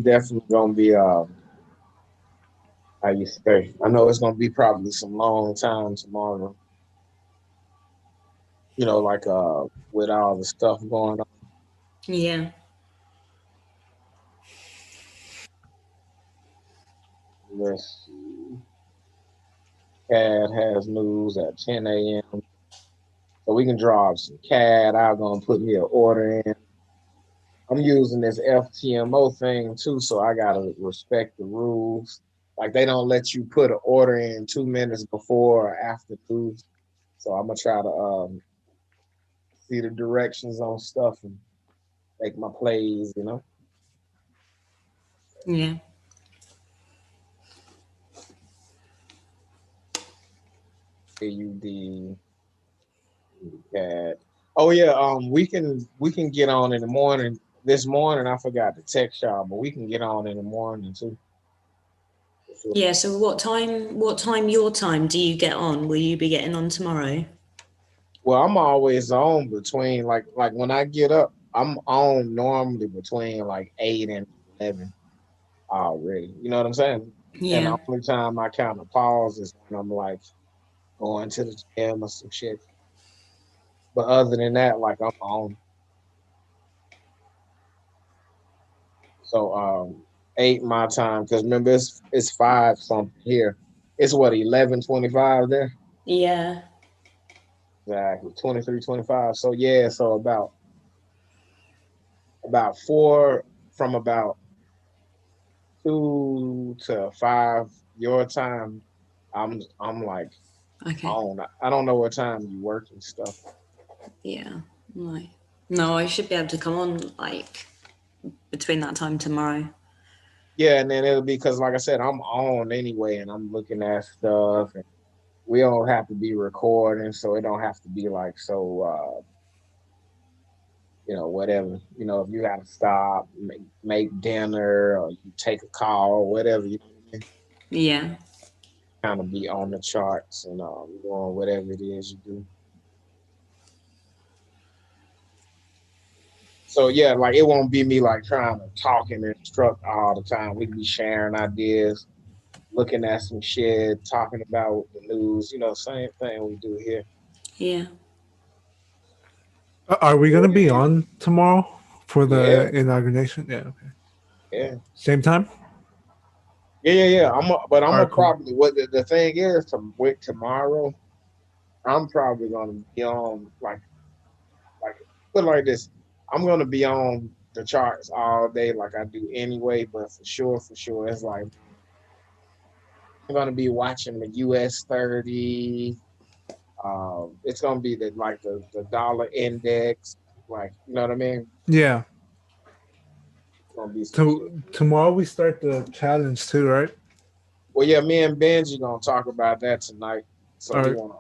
Definitely gonna be how you say. I know it's gonna be probably some long time tomorrow. Like with all the stuff going on. Yeah. Let's see. CAD has news at 10 a.m. So we can draw up some CAD. I'm gonna put me an order in. I'm using this FTMO thing too, so I gotta respect the rules. Like they don't let you put an order in 2 minutes before or after news. So I'm gonna try to see the directions on stuff and make my plays. Yeah. AUD CAD. Oh yeah, we can get on in the morning. This morning I forgot to text y'all, but we can get on in the morning too. For sure. Yeah, so what time your time do you get on? Will you be getting on tomorrow? Well, I'm always on between like when I get up, I'm on normally between like 8 and 11 already. You know what I'm saying? And Yeah. the only time I kind of pause is when I'm like going to the gym or some shit. But other than that, like I'm on. So 8 my time because remember it's 5 something here. It's what 11:25 there. Yeah. Exactly 23:25. So yeah, so about 4 from about 2 to 5 your time. I'm like Okay. on. I don't know what time you work and stuff. Yeah. No. No, I should be able to come on like between that time tomorrow. Yeah, and then it'll be because like I said, I'm on anyway, and I'm looking at stuff, and we don't have to be recording, so it don't have to be like so. Whatever. If you got to stop, make dinner, or you take a call, or whatever. You know what I mean? Yeah. Kind of be on the charts and doing whatever it is you do. So yeah, like it won't be me like trying to talk and instruct all the time. We can be sharing ideas, looking at some shit, talking about the news. Same thing we do here. Yeah. Are we gonna be on tomorrow for Yeah, the inauguration? Yeah. Okay. yeah, Same time. yeah. But I'm All gonna right. Cool. probably what the thing is with tomorrow. I'm probably gonna be on like put it like this. I'm gonna be on the charts all day like I do anyway. But for sure, it's like I'm gonna be watching the US 30. It's gonna be the dollar index, like you know what I mean. Yeah. It's gonna be some shit. Tomorrow we start the challenge too, right? Well, yeah, me and Benji gonna talk about that tonight. So All he right.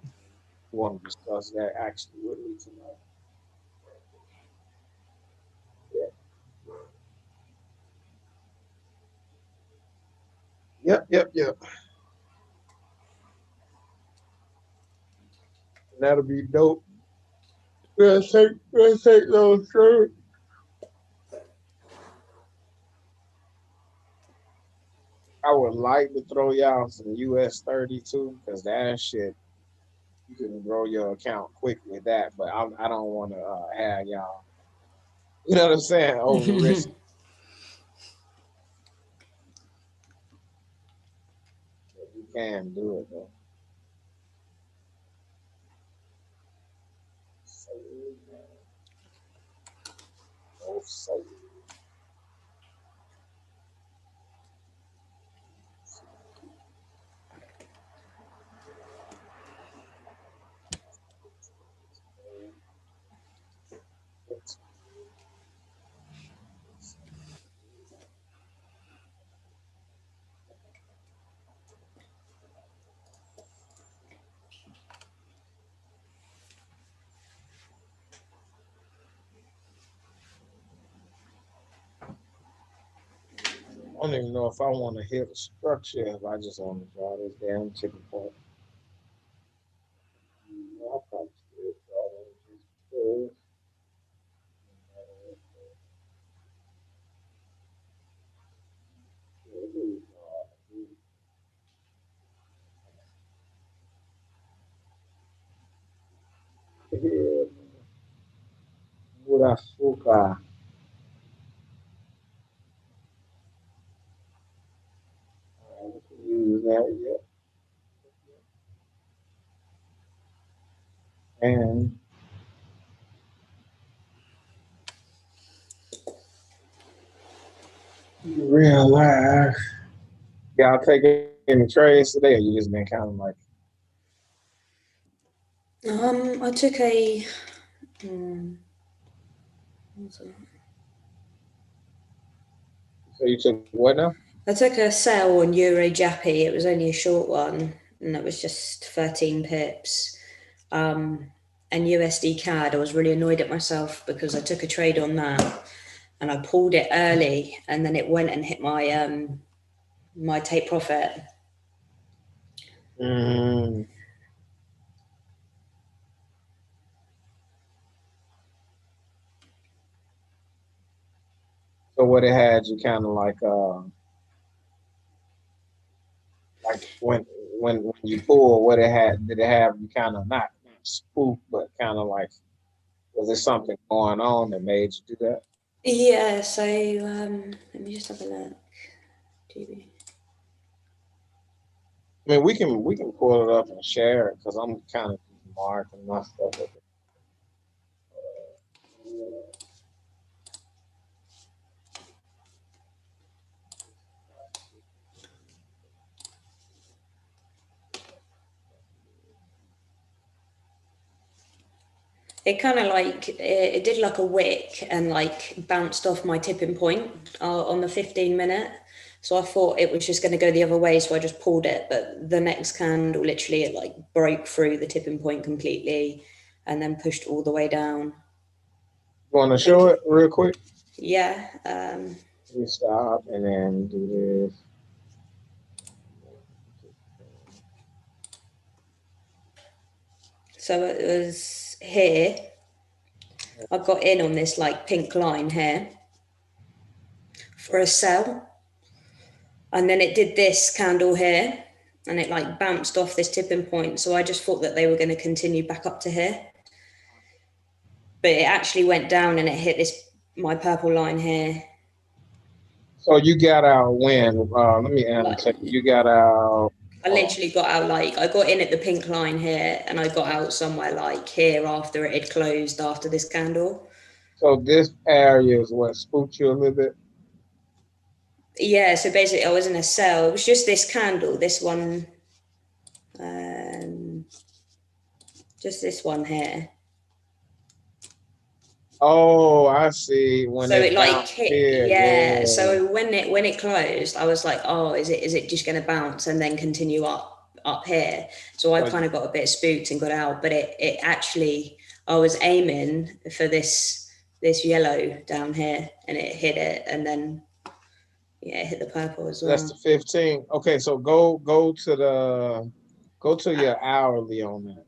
wanna discuss that actually with me tonight. Yeah. Yep. Yep. Yep. That'll be dope. Let's take those shirts. I would like to throw y'all some US 32 because that shit you can grow your account quick with that. But I don't want to have y'all. You know what I'm saying? Over risk. You can do it though. Save, both save. I don't even know if I want to hit a structure if I just want to draw this damn chicken point. I'll probably still draw one just because. here. Murafuka. We can use that, yeah. And real life. Y'all taking any trades today, or you just been kind of like? I took a. So you took what now? I took a sell on Euro Jappy. It was only a short one, and it was just 13 pips. And USD CAD, I was really annoyed at myself because I took a trade on that, and I pulled it early, and then it went and hit my my take profit. Mm. So what it had you kind of like when you pull, what it had, did it have you kind of not spooked, but kind of like, was there something going on that made you do that? Yeah, so let me just have a look. TV. I mean, we can pull it up and share it because I'm kind of marking my stuff with it. It kind of like it did like a wick and like bounced off my tipping point on the 15-minute. So I thought it was just going to go the other way, so I just pulled it. But the next candle, literally, it like broke through the tipping point completely, and then pushed all the way down. You want to show it real quick? Yeah. We stop and then do this. So it was here. I got in on this like pink line here for a sell. And then it did this candle here, and it like bounced off this tipping point. So I just thought that they were going to continue back up to here. But it actually went down and it hit my purple line here. So you got out when? Let me annotate. You got out. I literally got out like, I got in at the pink line here, and I got out somewhere like here after it had closed after this candle. So this area is what spooked you a little bit? Yeah, so basically I was in a sell. It was just this candle, this one, just this one here. Oh, I see. When So it it like bounced hit, here, yeah. yeah. So when it closed, I was like, oh, is it just going to bounce and then continue up here? So I kind of got a bit spooked and got out. But it actually, I was aiming for this yellow down here, and it hit it, and then it hit the purple as well. That's the 15. Okay, so go to your hourly on that.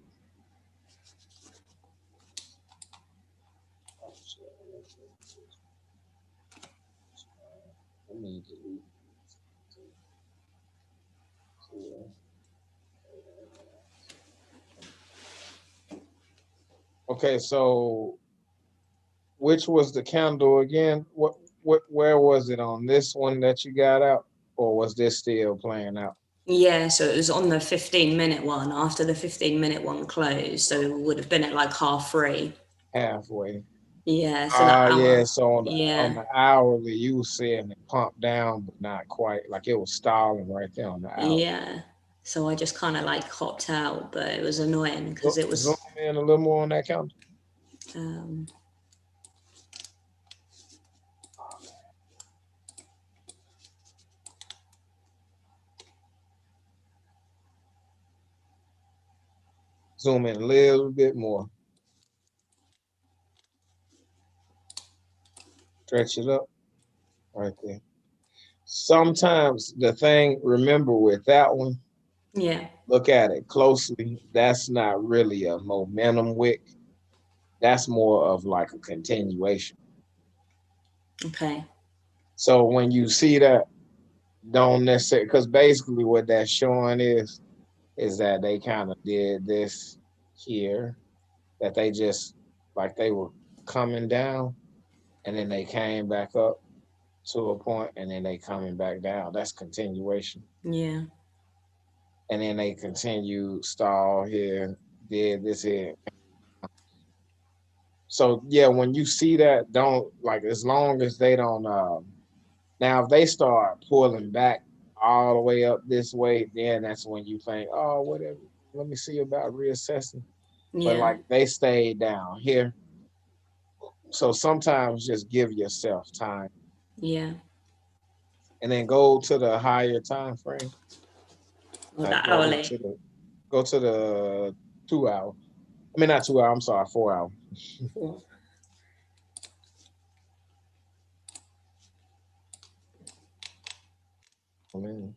Let me delete. Okay, so which was the candle again? Where was it on this one that you got out, or was this still playing out? Yeah, so it was on the 15-minute one after the 15-minute one closed. So it would have been at like 3:30. Halfway. Yeah, so that hour. Yeah. So on Yeah. the hourly, you were seeing it pump down, but not quite. Like it was stalling right there on the hour. Yeah. So I just kind of like hopped out, but it was annoying because it was. Zoom in a little more on that counter. Zoom in a little bit more. Stretch it up right there. Sometimes the thing, remember with that one, Yeah. look at it closely. That's not really a momentum wick. That's more of like a continuation. Okay. So when you see that, don't necessarily, because basically what that's showing is that they kind of did this here, that they just like they were coming down and then they came back up to a point and then they coming back down. That's continuation. Yeah. And then they continue stall here, did this here. So yeah, when you see that, don't like as long as they don't now if they start pulling back all the way up this way, then that's when you think, oh whatever, let me see about reassessing. But Yeah. like they stayed down here. So sometimes just give yourself time Yeah. and then go to the higher time frame. Or Like that hourly. go to the 2 hour. I mean not 2 hour, I'm sorry, 4 hour. Cool. Man.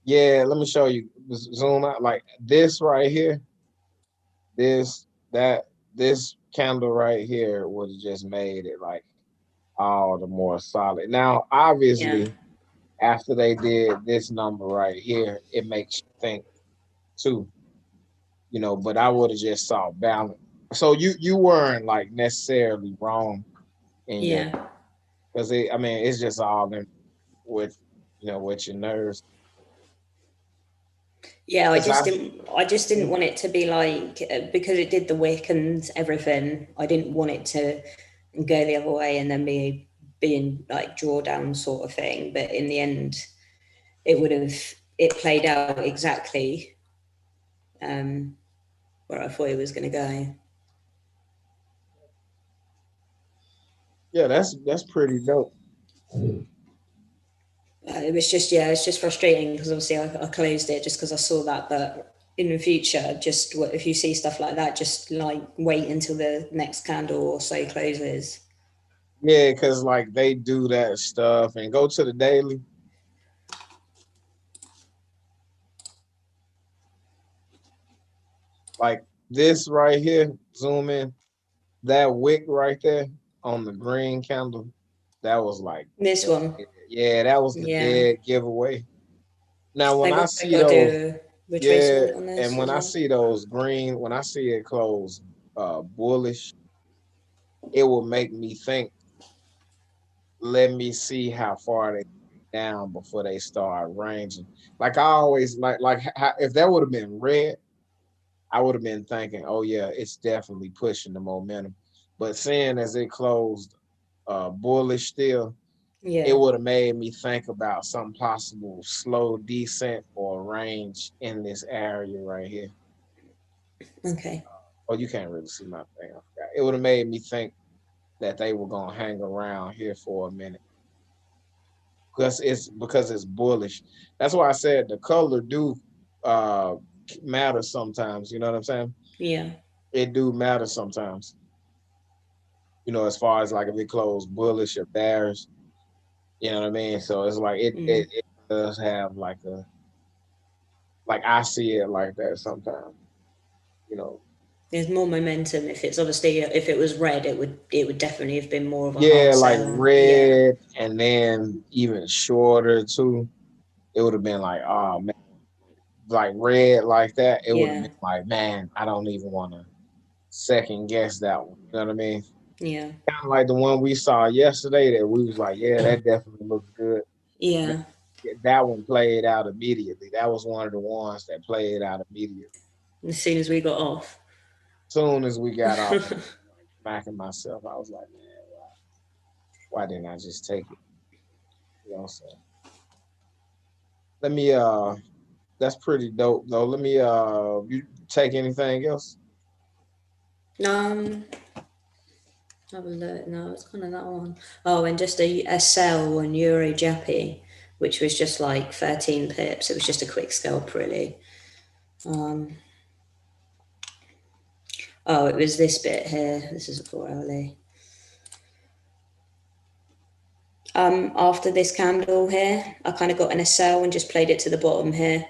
Yeah, let me show you. Zoom out like this right here. This that this candle right here would have just made it like all the more solid. Now, Yeah. obviously, after they did this number right here, it makes you think too, but I would have just saw balance. So you weren't like necessarily wrong in your Yeah. because I mean it's just all in with with your nerves. Yeah, I Because just didn't want it to be like because it did the wick and everything. I didn't want it to go the other way and then being like drawdown sort of thing. But in the end, it played out exactly where I thought it was going to go. yeah, that's pretty dope. It's just frustrating because obviously I closed it just because I saw that. But in the future, just if you see stuff like that, just like wait until the next candle or so closes. Yeah, because like they do that stuff and go to the daily. Like this right here, zoom in. That wick right there on the green candle, that was like, This one, yeah, that was the yeah. dead giveaway. Now, when I I see got to those, do a yeah, retracement on and this when as I well. see those green, when I see it close bullish, it will make me think, let me see how far they down before they start ranging. Like I always if that would have been red, I would have been thinking, oh yeah, it's definitely pushing the momentum. But seeing as it closed bullish still, it Yeah. would have made me think about some possible slow descent or range in this area right here. Okay. Oh, you can't really see my thing. It would have made me think that they were gonna hang around here for a minute because it's bullish. That's why I said the color do uh matter sometimes. You know what I'm saying? Yeah. It do matter sometimes. As far as like if it closed bullish or bearish, you know what I mean? So it's like Mm. it does have like I see it like that sometimes, you know. There's more momentum. If it was red, it would definitely have been more of a hard Yeah, like sell. Yeah. red and then even shorter too. It would have been like, oh man, like red like that. It would have Yeah. been like, man, I don't even want to second guess that one. You know what I mean? Yeah. Kind of like the one we saw yesterday that we was like, yeah, that definitely looks good. Yeah. That one played out immediately. That was one of the ones that played out immediately. As soon as we got off. Soon as we got off, like, smacking myself, I was like, man, why didn't I just take it? So let me that's pretty dope though. Let me you take anything else? Um, have a look. No, it's kind of that one. Oh, and just a sell on Euro Jappy, which was just like 13 pips. It was just a quick scalp, really. Oh, it was this bit here. This is a 4 hourly. After this candle here, I kind of got in a sell and just played it to the bottom here.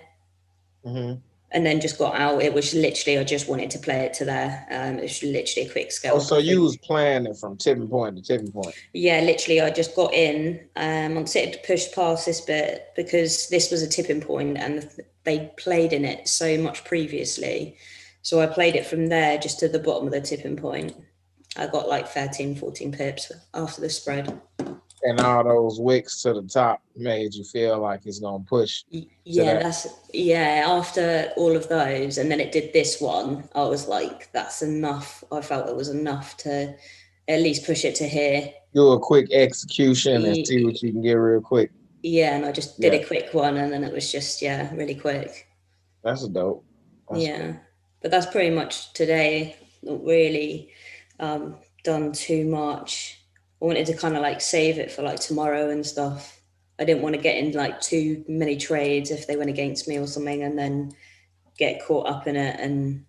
Mm-hmm. And then just got out. It was literally, I just wanted to play it to there. It was literally a quick Oh, scalp, so I you think. was playing it from tipping point to tipping point. Yeah, literally, I just got in. I'm sitting to push past this bit because this was a tipping point and they played in it so much previously. So I played it from there just to the bottom of the tipping point. I got like 13, 14 pips after the spread. And all those wicks to the top made you feel like it's gonna push. Yeah, after all of those, and then it did this one, I was like, that's enough. I felt it was enough to at least push it to here. Do a quick execution and see what you can get real quick. Yeah, and I just did a quick one, and then it was just really quick. That's dope. But that's pretty much today. Not really done too much. I wanted to kind of like save it for like tomorrow and stuff. I didn't want to get in like too many trades if they went against me or something, and then get caught up in it and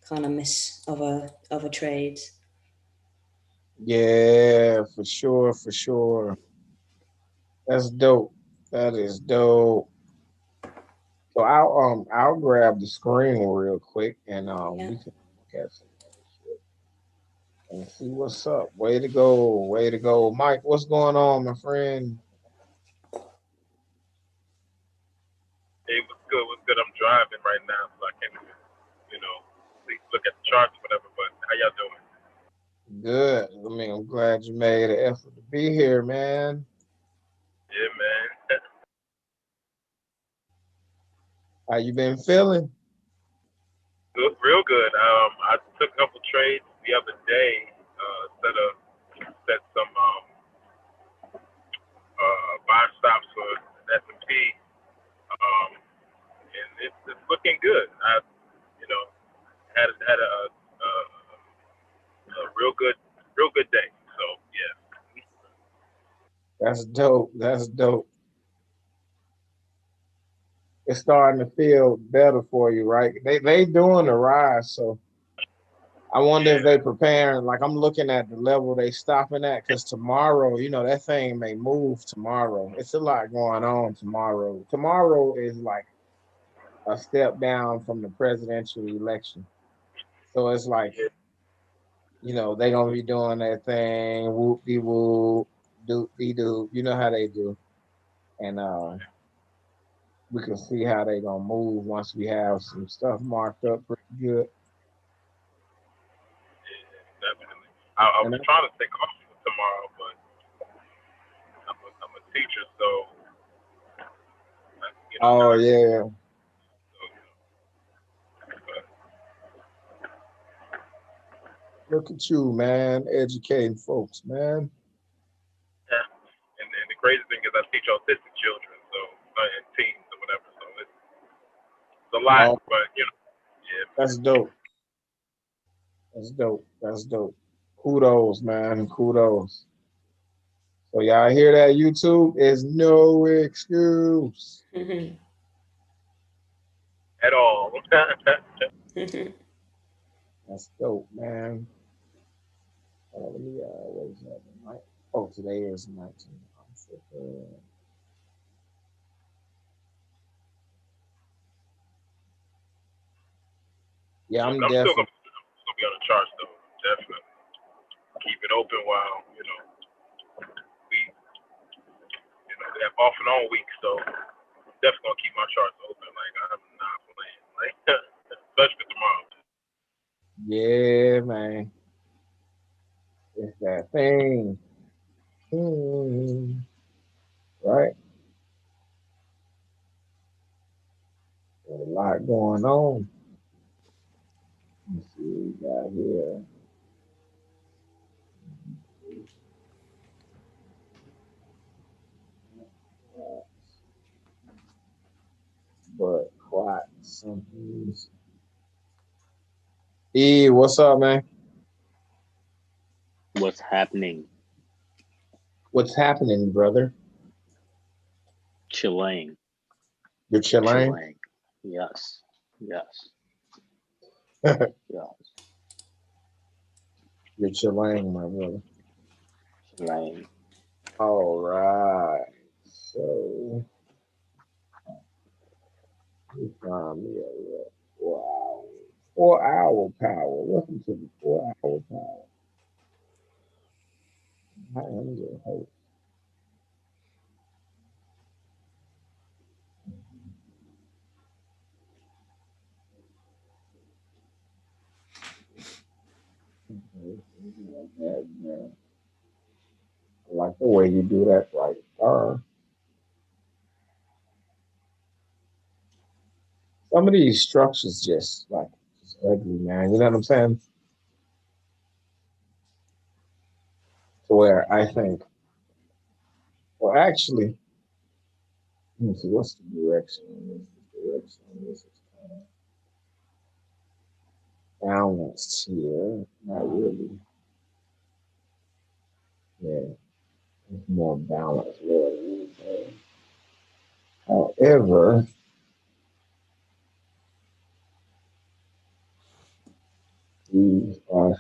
kind of miss other trades. Yeah, for sure. That's dope. That is dope. So I'll grab the screen real quick and we can look at some shit and see what's up. Way to go. Mike, what's going on, my friend? Hey, what's good? I'm driving right now, so I can't even, look at the charts or whatever, but how y'all doing? Good. I mean, I'm glad you made an effort to be here, man. Yeah, man. How you been feeling? Good, real good. I took a couple trades the other day, set some buy stops for S&P, and it's looking good. I, you know, had a real good day. So yeah. That's dope. That's dope. It's starting to feel better for you, right? They doing the rise, so I wonder if they preparing. Like I'm looking at the level they stopping at, because tomorrow, that thing may move tomorrow. It's a lot going on tomorrow. Tomorrow is like a step down from the presidential election, so it's like they gonna be doing their thing, whoop de whoop, doop de doop. You know how they do, and we can see how they gonna move once we have some stuff marked up pretty good. Yeah, definitely. I was trying to take off tomorrow, but I'm a teacher, so oh yeah. Look at you, man, educating folks, man. Yeah, and the crazy thing is I teach autistic children, so and teens or whatever, so it's a lot, but yeah. That's dope. That's dope. Kudos, man. Kudos. So y'all hear that, YouTube? There's no excuse. At all. That's dope, man. Let me what is that? Oh, today is 19th. Yeah, I'm still definitely. gonna be on the charts though. Definitely keep it open while we have off and on weeks, so definitely gonna keep my charts open. Like I'm not playing, like especially for tomorrow. Yeah, man. It's that thing. Right? There's a lot going on. Let's see what we got here. But quite something. E, what's up, man? What's happening? What's happening, brother? Chilling. You're chilling? Yes. Yes. You're chilling, my brother. Chilling. All right. So, you find me a 4 hour. 4 hour power. Welcome to the 4 hour power. I am your host. like the way you do that, like, some of these structures just like just ugly, man. You know what I'm saying? To where I think, well, actually, let me see, what's the direction on this? The direction on this is kind of balanced here. Not really. Yeah, it's more balanced. Really. However, these are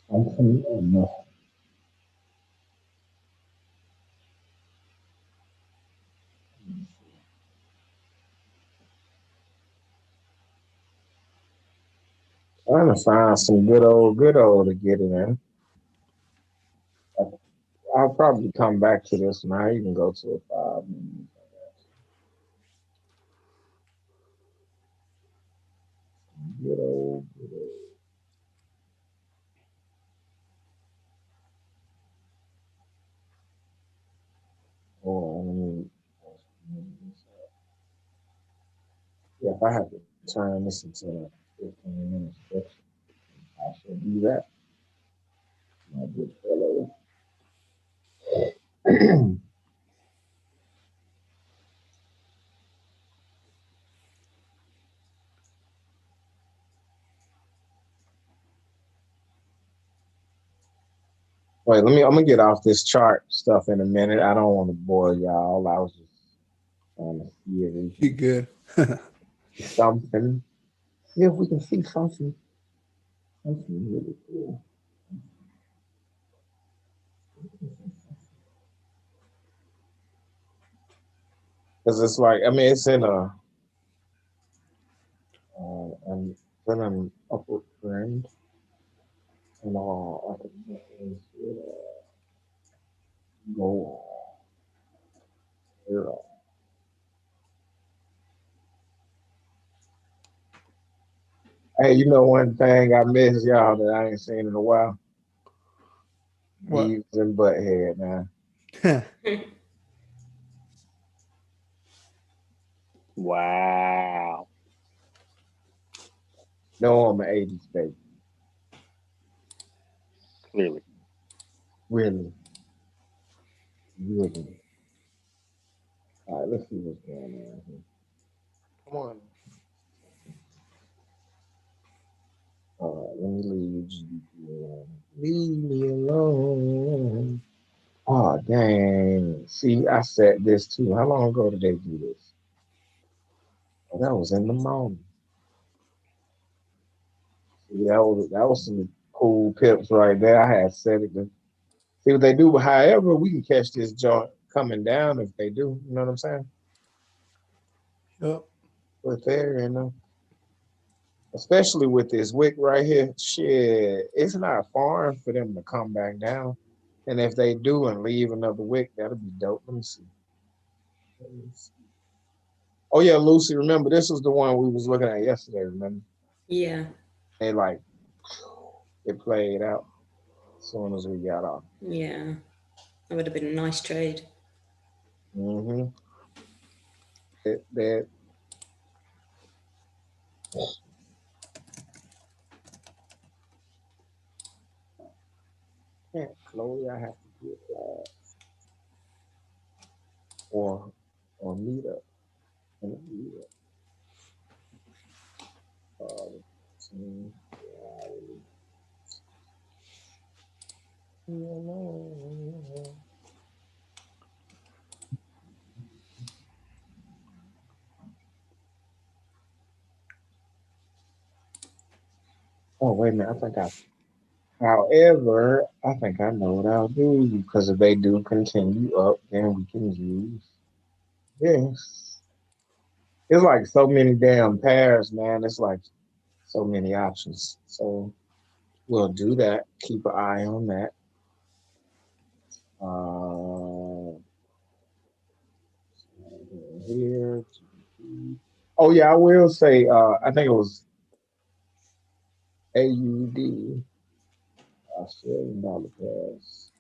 something enough. Trying to find some good old to get in. I'll probably come back to this now. You can go to a 5 minute. Good old. Oh, yeah, if I have to turn this into a 15 minute session, I should do that. My good fellow. Wait, I'm gonna get off this chart stuff in a minute. I don't want to bore y'all. I was just trying to see if we You good? can see something. Yeah, if we can see something really cool. Because it's like, I mean, it's in an upward trend and all. I can go here. Hey, you know one thing I miss y'all that I ain't seen in a while? What? Beaves and Butthead, man. Wow. No, I'm an 80s baby. Clearly. Really. Really. All right, let's see what's going on here. Come on. Let me leave GDP alone. Leave me alone. Oh, dang. See, I said this too. How long ago did they do this? Oh, that was in the morning. See, that was some cool pips right there. I had said it. See what they do. However, we can catch this joint coming down if they do. You know what I'm saying? Yep. But there, especially with this wick right here, shit, it's not far for them to come back down. And if they do and leave another wick, that'll be dope. Let me see. Oh yeah, Lucy, remember this was the one we was looking at yesterday, remember? Yeah. They like it played out as soon as we got off. Yeah. That would have been a nice trade. Mm-hmm. That yeah, Chloe, I have to get or meet up and meet up. Team, oh wait a minute, I think I. However, I think I know what I'll do because if they do continue up, then we can use this. It's like so many damn pairs, man. It's like so many options. So we'll do that. Keep an eye on that. Here. Oh yeah, I will say. I think it was AUD. Australian dollar pass.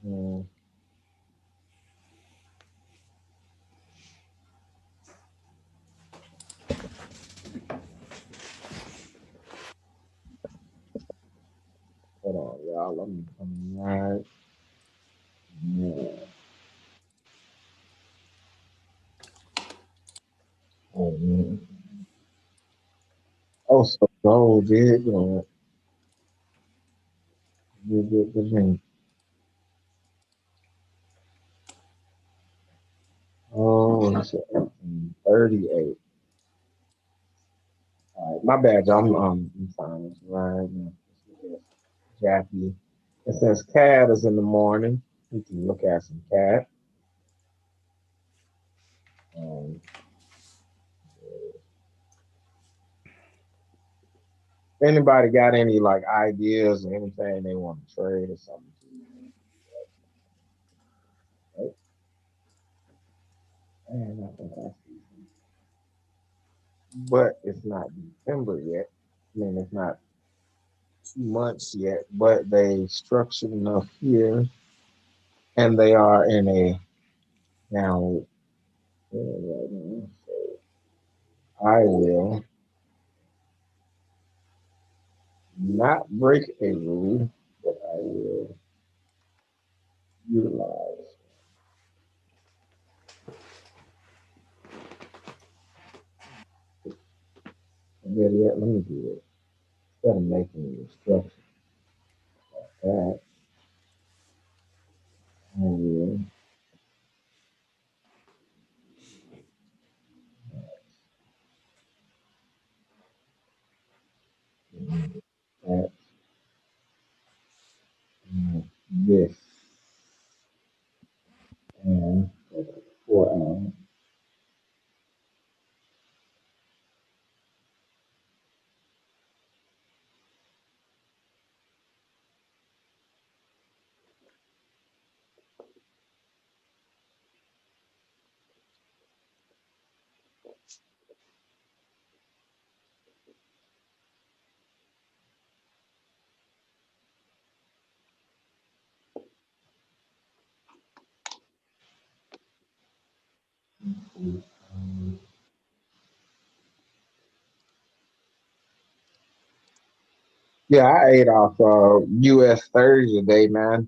Mm. Hold on, y'all. Let me come right. Yeah. Oh man. Oh, so gold did go. Did get the thing. Oh, it's 38. All right, my bad, y'all. I'm fine. Right now. Jackie. It says CAD is in the morning. We can look at some CAD. Um, if anybody got any like ideas or anything they want to trade or something, right? And I think I see some. But it's not December yet. I mean, it's not 2 months yet, but they structured enough here, and they are in a downward trend right now. So I will not break a rule, but I will utilize. Better yet, let me do it. Instead of making an instruction that, I will at this and 4 hours. Yeah, I ate off US 30 today, man.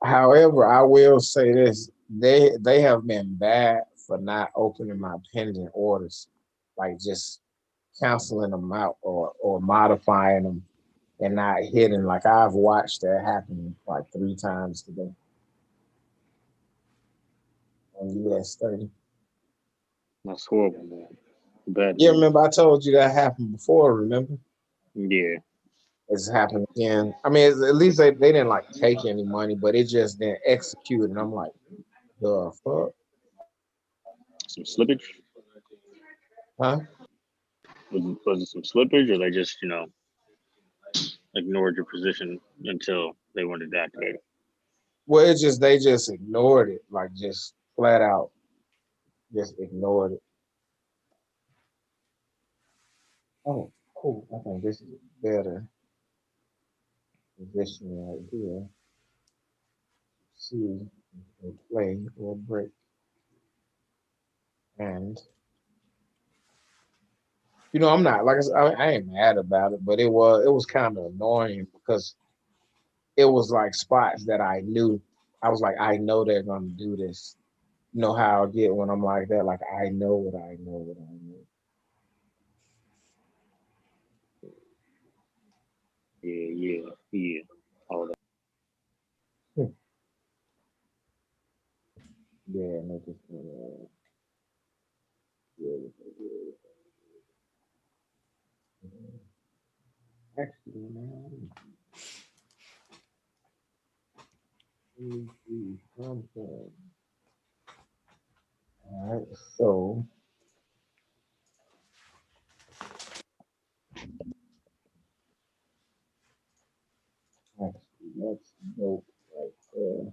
However, I will say this: they have been bad for not opening my pending orders, like just canceling them out or modifying them and not hitting. Like I've watched that happen like 3 times today on US 30. That's horrible, man. Bad Yeah, news. remember I told you that happened before. Remember Yeah, it's happened again. I mean, at least they didn't like take any money, but it just didn't execute. And I'm like, the fuck, some slippage. huh? Was it some slippage, or they just ignored your position until they wanted to activate it? Well, it's just they just ignored it, like just flat out, just ignored it. Oh, cool. I think this is a better position right here. See, a play or break, and I'm not like I ain't mad about it, but it was kind of annoying because it was like spots that I knew. I was like, I know they're gonna do this. You know how I get when I'm like that, like I know what I know what I know. Yeah, yeah, yeah. All that. Yeah, no, just yeah, actually, man, let me see something. All right, so actually, let's go right there.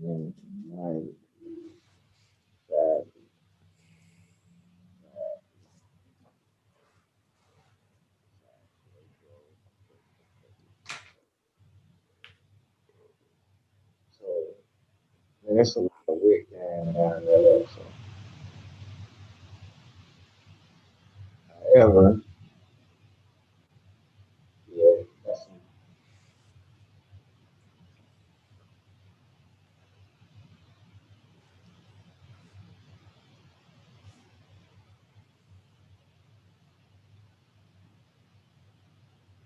And right. And it's a lot of wick down there. So. However, yeah, that's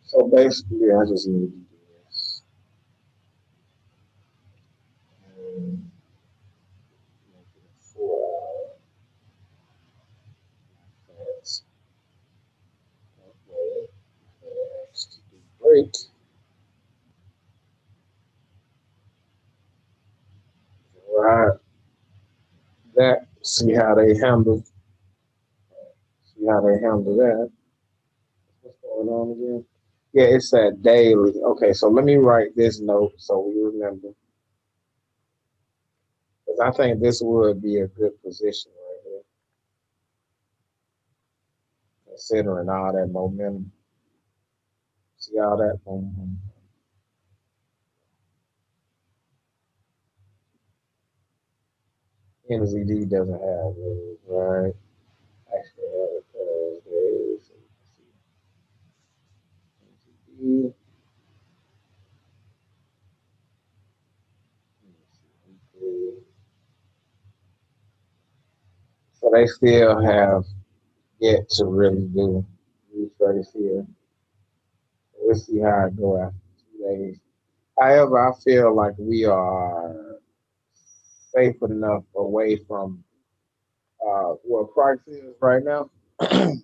so basically I just need to do this. And make it a 4 hour. That's okay. That's to do break. Right. That. See how they handle that. What's going on again? Yeah, it's that daily. Okay, so let me write this note so we remember. Because I think this would be a good position right here. Considering all that momentum. See all that momentum. NZD doesn't have it, right? Actually, have it because NZD. So they still have yet to really do retrace here. We'll see how it go after 2 days. However, I feel like we are safe enough away from what price is right now to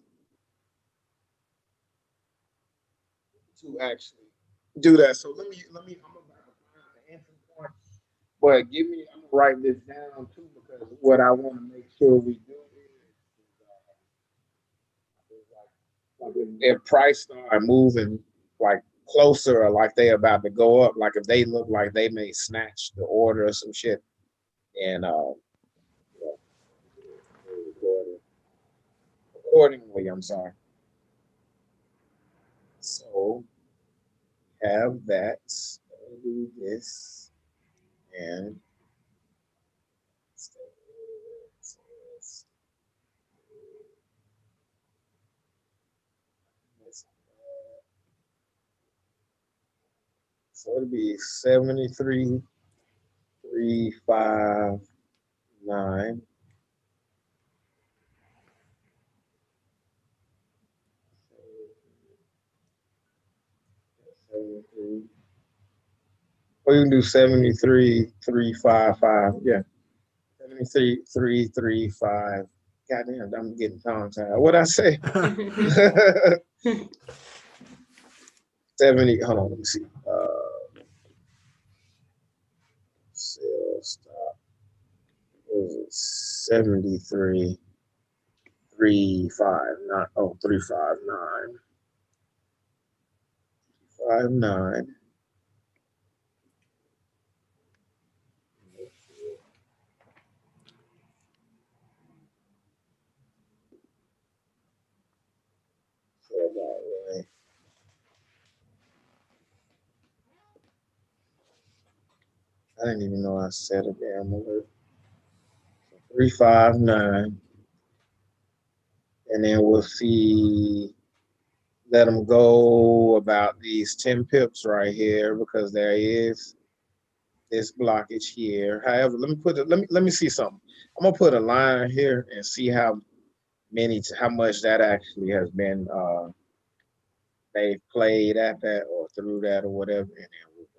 actually do that. So let me. I'm about to find the entry point, but give me. I'm gonna write this down too because what I want to make sure we do is like if price start moving like closer or like they about to go up, like if they look like they may snatch the order or some shit, and accordingly, I'm sorry. So have that. Do this and so it'll be 73,359. 73. Or you can do 73,355. Yeah. 73,335. Goddamn, I'm getting tongue tied. What'd I say? 70. Hold on, let me see. Sell stop. What was it? 73. 359. Oh, 359. 59. So about right. I didn't even know I set a damn alert. 359. And then we'll see, let them go about these 10 pips right here because there is this blockage here. However, let me see something. I'm gonna put a line here and see how much that actually has been they played at that or through that or whatever. And then we'll go.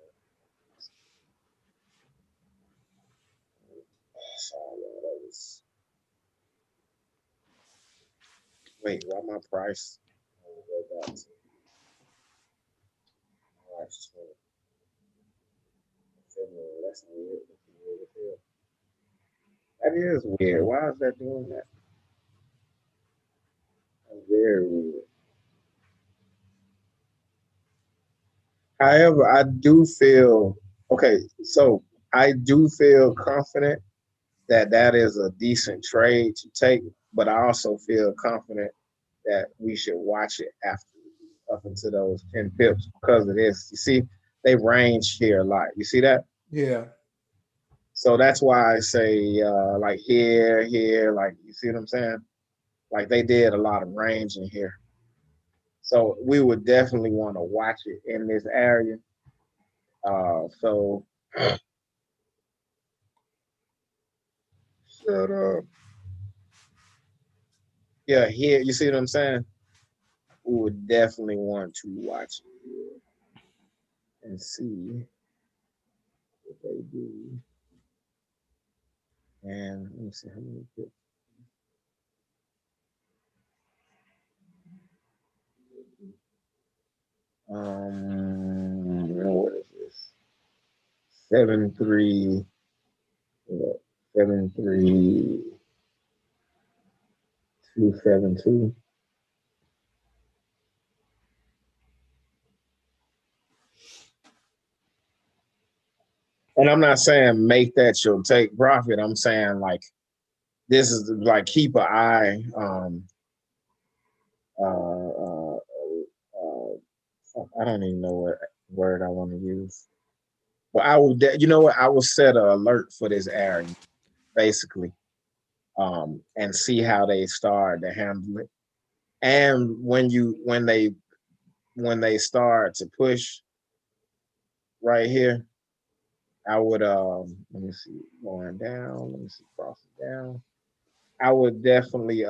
Wait, why my price? I'll go back to March 20. That's weird. That is weird. Why is that doing that? That's very weird. However, I do feel okay. So I do feel confident that that is a decent trade to take, but I also feel confident that we should watch it after up into those 10 pips because of this. You see, they range here a lot. You see that? Yeah. So that's why I say like here, like you see what I'm saying? Like they did a lot of range in here. So we would definitely want to watch it in this area. So shut up. Yeah, here, you see what I'm saying? We would definitely want to watch it here and see what they do. And let me see how many pips. What is this? 7-3, 7-3, 2-7-2. And I'm not saying make that your take profit. I'm saying like this is like keep an eye. I don't even know what word I want to use. But I will, you know what? I will set an alert for this area basically, and see how they start to handle it. And when they start to push right here, I would let me see going down. Let me see crossing down. I would definitely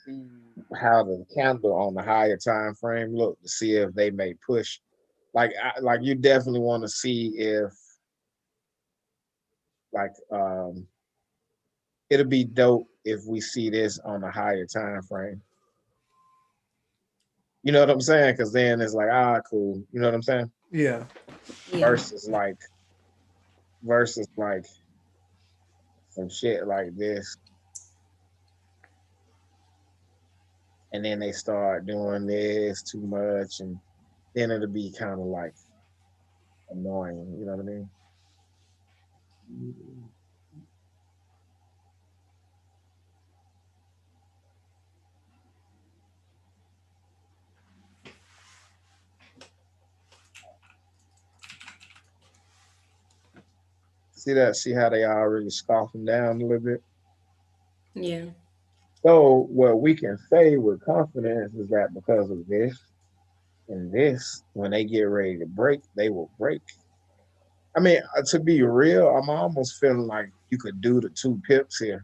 see how the candle on the higher time frame look to see if they may push. Like you definitely want to see if like it'll be dope if we see this on a higher time frame. You know what I'm saying? Because then it's like, cool. You know what I'm saying? Yeah. Yeah. Versus like some shit like this, and then they start doing this too much, and then it'll be kind of like annoying. You know what I mean? See that? See how they already scoffing down a little bit? Yeah. So what we can say with confidence is that because of this and this, when they get ready to break, they will break. I mean, to be real, I'm almost feeling like you could do the 2 pips here,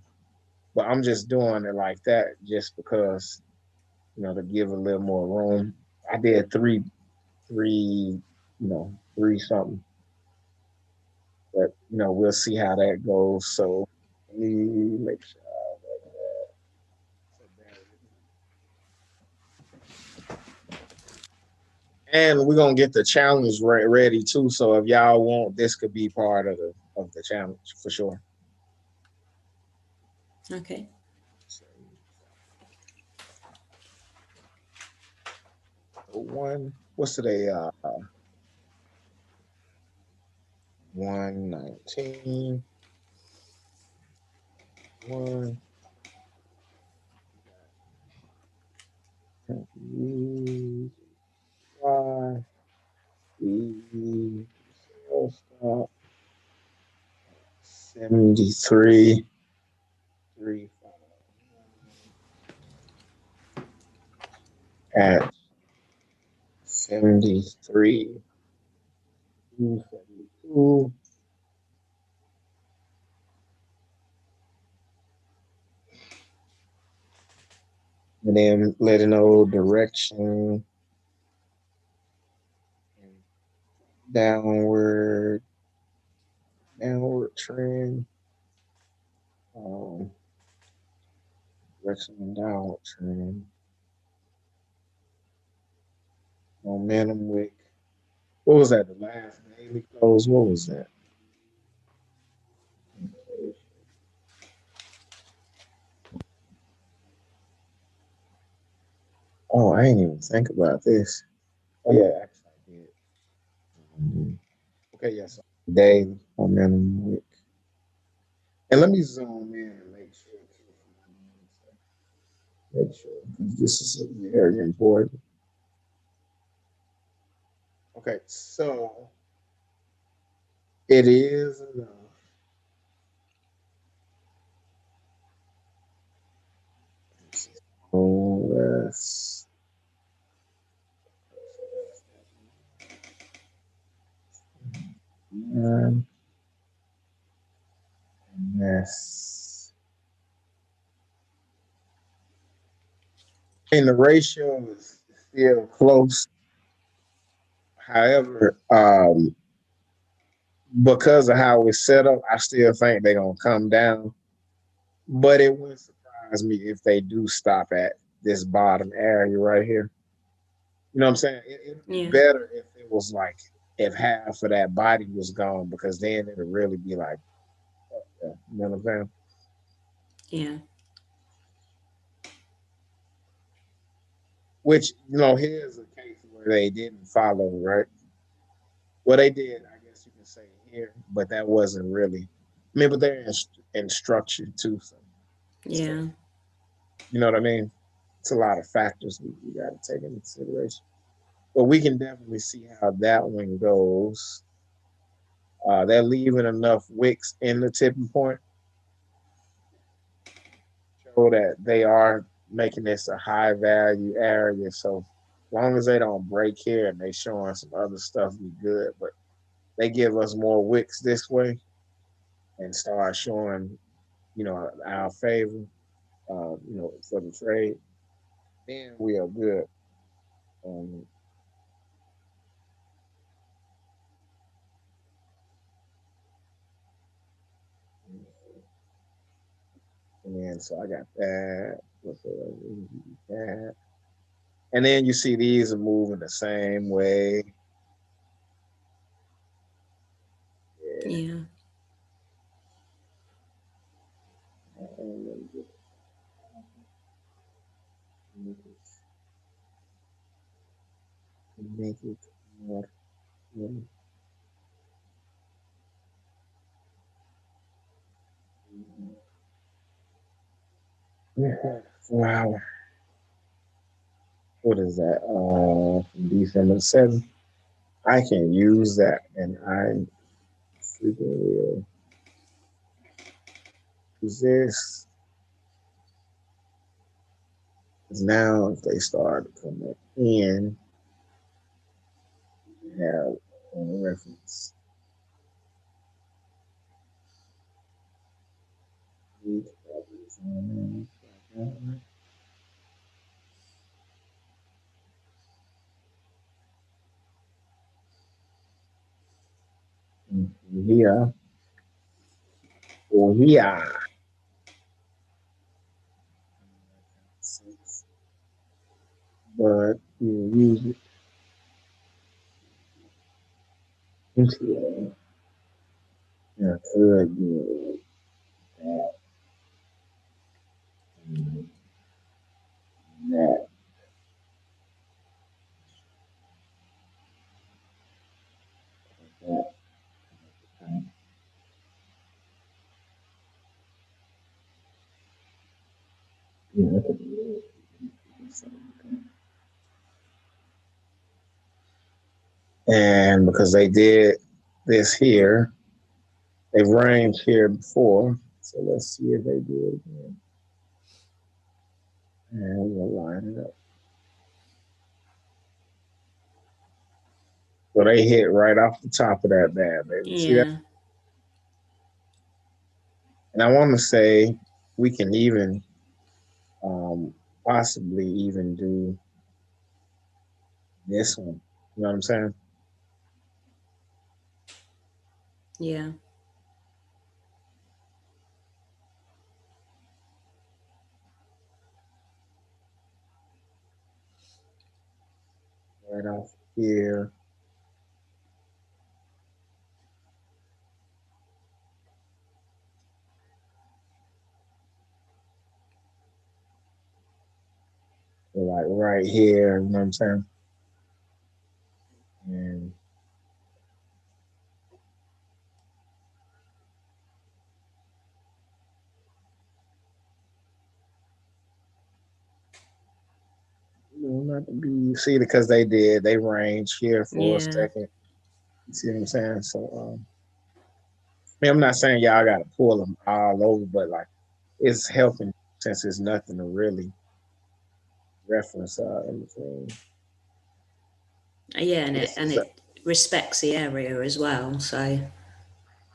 but I'm just doing it like that just because, to give a little more room. I did three, 3 something, but we'll see how that goes. So let me make sure. And we're gonna get the challenge ready too. So if y'all want, this could be part of the challenge for sure. Okay. What's today? 119. 1. Y. E. Stop. 73. 3. At 73. 272. And then let it know direction. Downward trend. Direction downward trend. Momentum wick. What was that? The last daily close? What was that? Oh, I didn't even think about this. Oh yeah, actually I did. Okay, yes. Daily momentum wick. And let me zoom in and make sure. Make sure, because this is very important. Okay, so It is enough. Oh, yes. Yes. And the ratio is still close. However, because of how it's set up, I still think they're gonna come down. But it wouldn't surprise me if they do stop at this bottom area right here. You know what I'm saying? It'd be Yeah. better if it was like if half of that body was gone, because then it'd really be like, you know what I'm saying? Yeah. Which, here's a case where they didn't follow, right? Well, they did, I guess you can say here, but that wasn't really. I mean, but they're in structure too, so Yeah. you know what I mean. It's a lot of factors we got to take into consideration, but we can definitely see how that one goes. They're leaving enough wicks in the tipping point, show that they are making this a high value area. So as long as they don't break here and they showing some other stuff, we good. But they give us more wicks this way and start showing, our favor, for the trade, then we are good. Um, and then so I got that. That. And then you see these are moving the same way. Yeah. Yeah. Make it more. Wow. What is that? December 7th. I can use that, and I freaking will use this. Because now, if they start coming in, we have on the reference. Here, or here. But you use it into could do that and that. That. Yeah. And because they did this here, they've ranged here before. So let's see if they do it again. And we'll line it up. So they hit right off the top of that bad, baby. See that? Yeah. And I want to say we can even possibly even do this one. You know what I'm saying? Yeah. Right off here. Like right here, you know what I'm saying? And not to be see because they range here for a Yeah. second. You see what I'm saying? So mean, I'm not saying y'all got to pull them all over, but like it's helping since there's nothing to really reference in between. Yeah, and it respects the area as well. So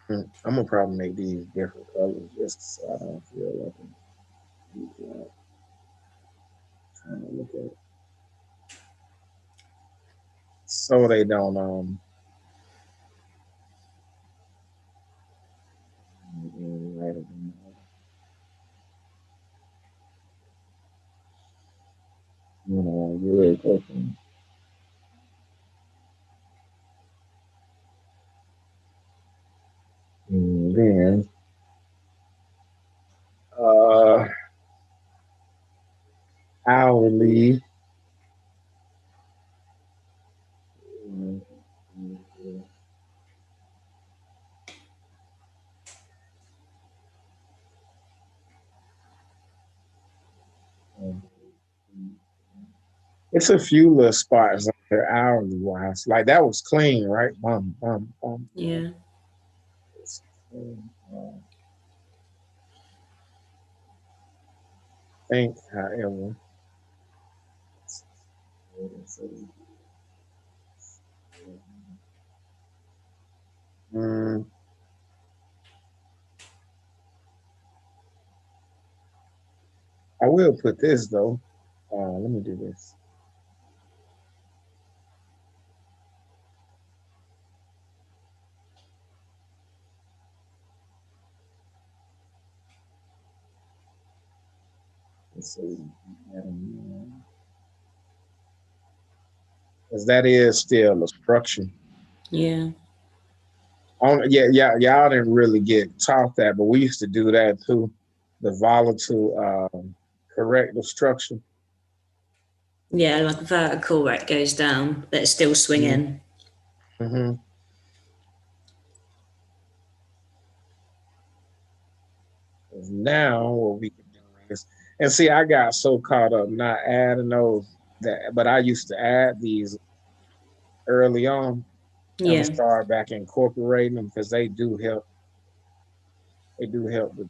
I'm gonna probably make these different colors just so I don't feel like I'm trying to look at it. So they don't write it down. You know, you're really cooking. And then hourly. It's a few little spots up there hourly wise. Like that was clean, right? yeah. Think, however. I will put this though. Let me do this. Let's see. Because that is still a structure. Yeah. Y'all didn't really get taught that, but we used to do that too. The volatile corrective structure. Yeah, like vertical where it goes down, but it's still swinging. Mm-hmm. Now what we can do is, and see, I got so caught up not adding those but I used to add these early on. I'm gonna Yeah. start back incorporating them because they do help. They do help to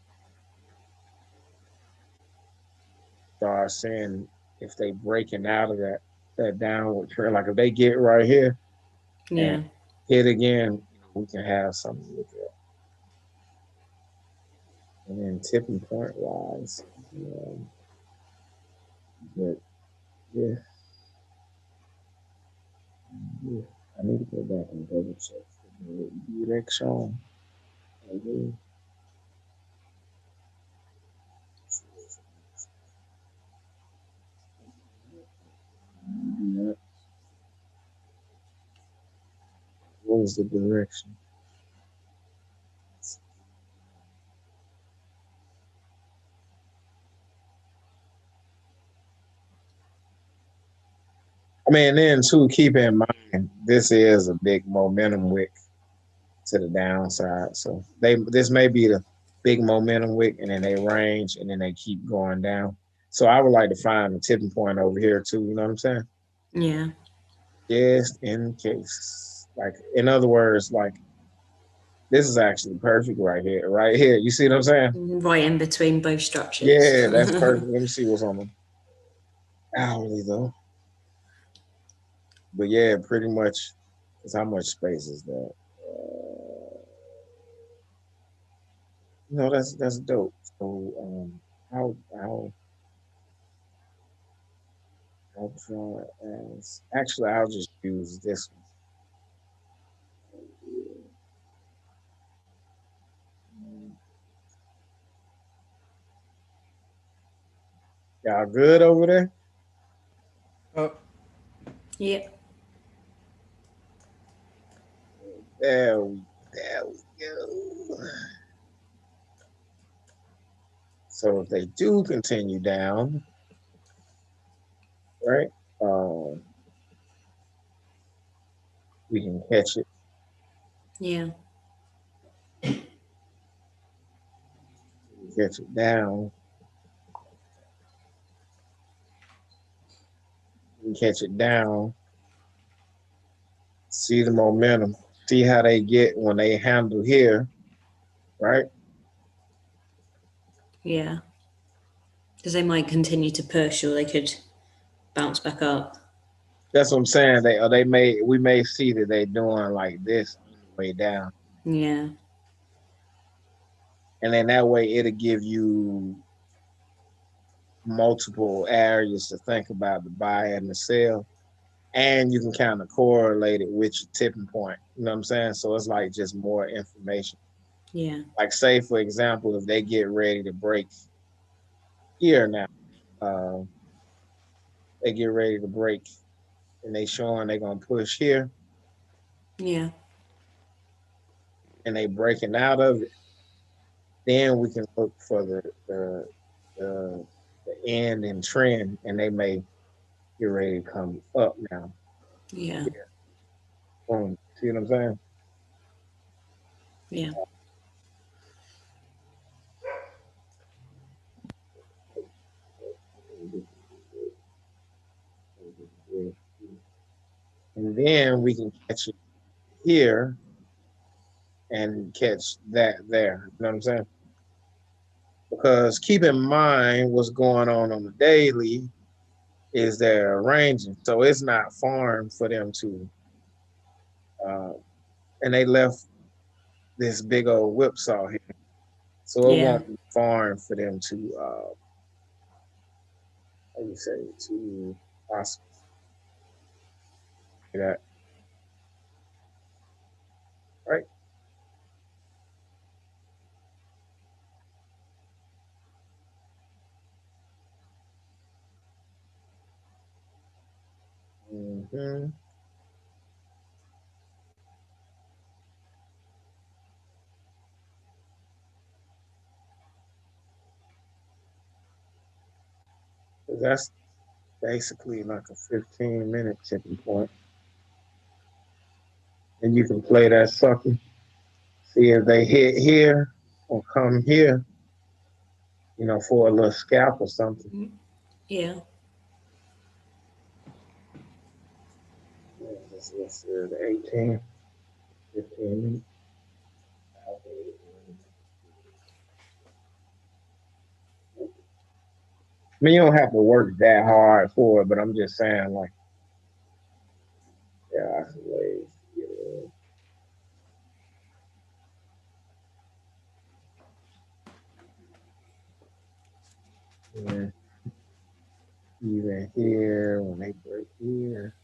start seeing if they breaking out of that downward trend. Like if they get right here Yeah. and hit again, we can have something to look at. And then tipping point wise, but yeah, I need to go back and double check the direction. What was the direction? I mean, then too, keep in mind this is a big momentum wick to the downside. So this may be the big momentum wick, and then they range, and then they keep going down. So I would like to find a tipping point over here too. You know what I'm saying? Yeah. Just in case. Like in other words, like this is actually perfect right here, right here. You see what I'm saying? Right in between both structures. Yeah, that's perfect. Let me see what's on them. Hourly though. But yeah, pretty much. Cause how much space is that? No, that's dope. So how I'll draw it as actually I'll just use this one. Y'all good over there? Yeah. There we go. So if they do continue down, right? We can catch it. Yeah. Catch it down. We catch it down. See the momentum. See how they get when they handle here. right? Yeah. Because they might continue to push, or they could bounce back up. That's what I'm saying. We may see that they're doing like this on the way down, Yeah. and then that way it'll give you multiple areas to think about the buy and the sell, and you can kind of correlate it with your tipping point. You know what I'm saying? So it's like just more information. Yeah. Like say for example, if they get ready to break here now, uh, they get ready to break, and they showing they're gonna push here, Yeah. and they breaking out of it. Then we can look for the end and trend, and they may get ready to come up now. Yeah. Boom. See what I'm saying? Yeah. And then we can catch it here and catch that there. You know what I'm saying? Because keep in mind what's going on the daily is they're arranging. So it's not farm for them to, and they left this big old whipsaw here. So it Yeah. won't be farm for them to, how you say, to possibly that, right? Mm-hmm. That's basically like a 15-minute tipping point. And you can play that sucker. See if they hit here or come here, for a little scalp or something. Yeah. This is 18, 15 minutes. I mean, you don't have to work that hard for it, but I'm just saying, like, yeah, that's the ways. Yeah. Even here, when they break here,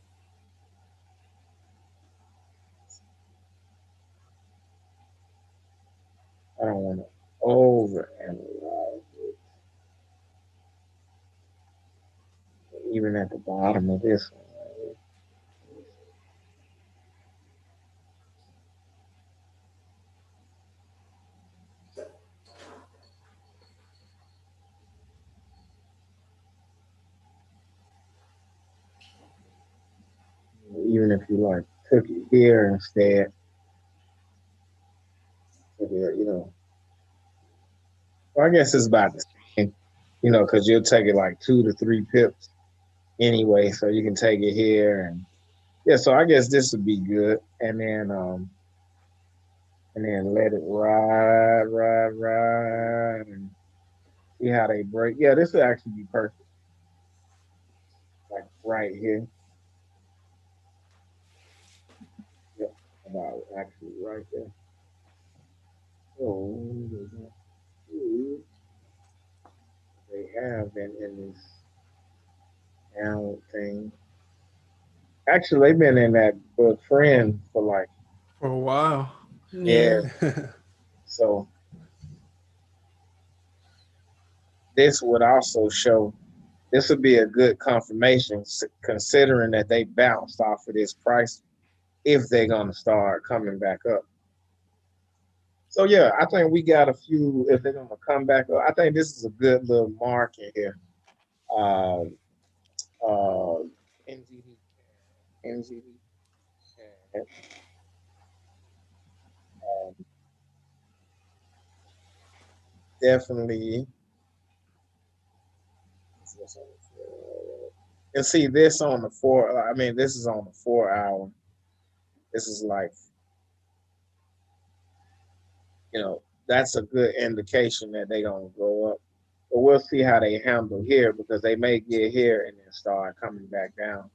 I don't want to overanalyze it. Even at the bottom of this one, even if you like took it here instead, well, I guess it's about the same, because you'll take it like 2 to 3 pips anyway, so you can take it here and yeah. So I guess this would be good, and then let it ride, and see how they break. Yeah, this would actually be perfect, like right here. Yep, about actually right there. So they have been in this downward thing. Actually, they've been in that book friend for like For a while. yeah. Yeah. So this would also show. This would be a good confirmation, considering that they bounced off of this price if they're gonna start coming back up. So yeah, I think we got a few. If they're gonna come back up, I think this is a good little market here. Um, uh, NZD, NZD, um, definitely. And see this on the 4. I mean, this is on the 4 hour. This is like, that's a good indication that they're gonna go up. But we'll see how they handle here because they may get here and then start coming back down.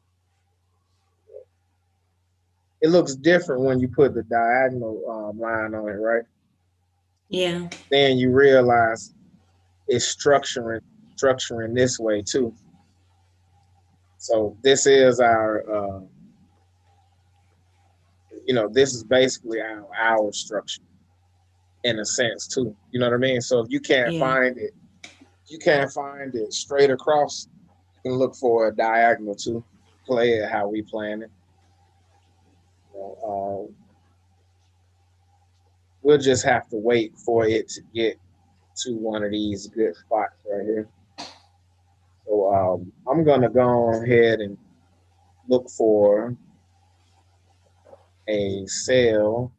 It looks different when you put the diagonal line on it, right? Yeah. Then you realize it's structuring this way too. So this is our, this is basically our structure in a sense too. You know what I mean? So if you can't find it straight across, you can look for a diagonal too. Play it how we plan it. We'll just have to wait for it to get to one of these good spots right here. So I'm gonna go ahead and look for a sale.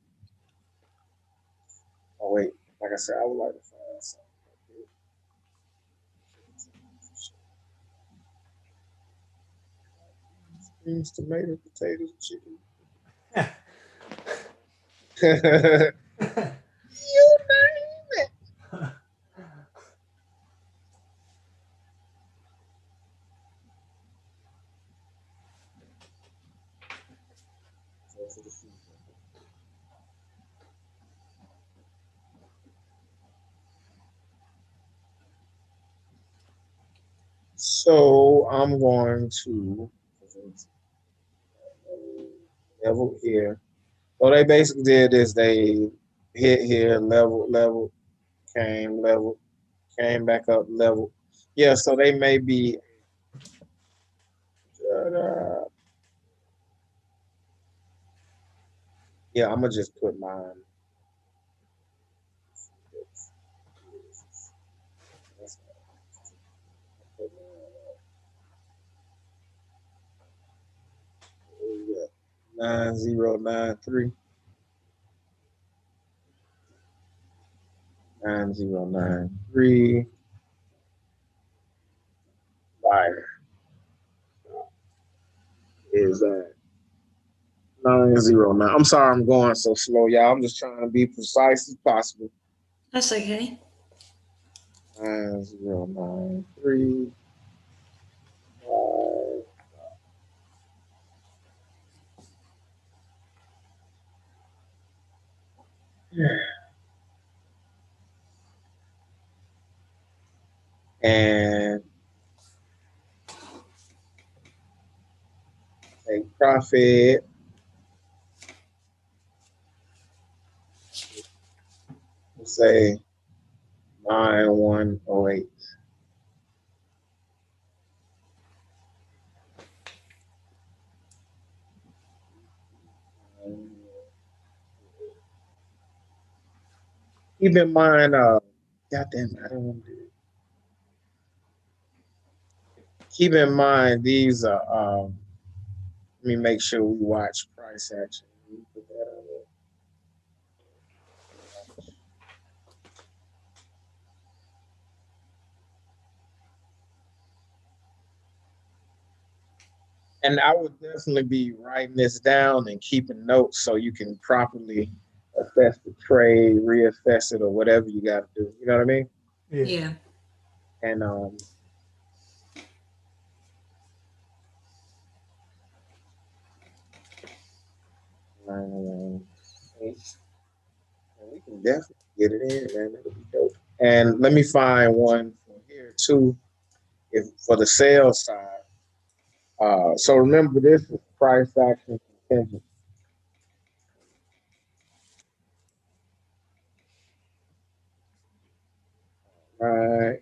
Oh wait, like I said, I would like to find something. Beans, tomatoes, potatoes, chicken. You name it. So I'm going to level here. So they basically did is they hit here, level, came back up, level. Yeah, so they may be. Yeah, I'm gonna just put mine. 9093. 9093. Buyer is that 909. I'm sorry I'm going so slow, y'all. I'm just trying to be precise as possible. That's okay. 9093. And take profit. Let's say 9108. Keep in mind, goddamn, I don't want to do it. Keep in mind these are. Let me make sure we watch price action. Put that on there. And I would definitely be writing this down and keeping notes so you can properly assess the trade, reassess it, or whatever you got to do. You know what I mean? Yeah. And we can definitely get it in, man. It'll be dope. And let me find one from here too, if for the sales side. So remember, this is price action contingent. Right.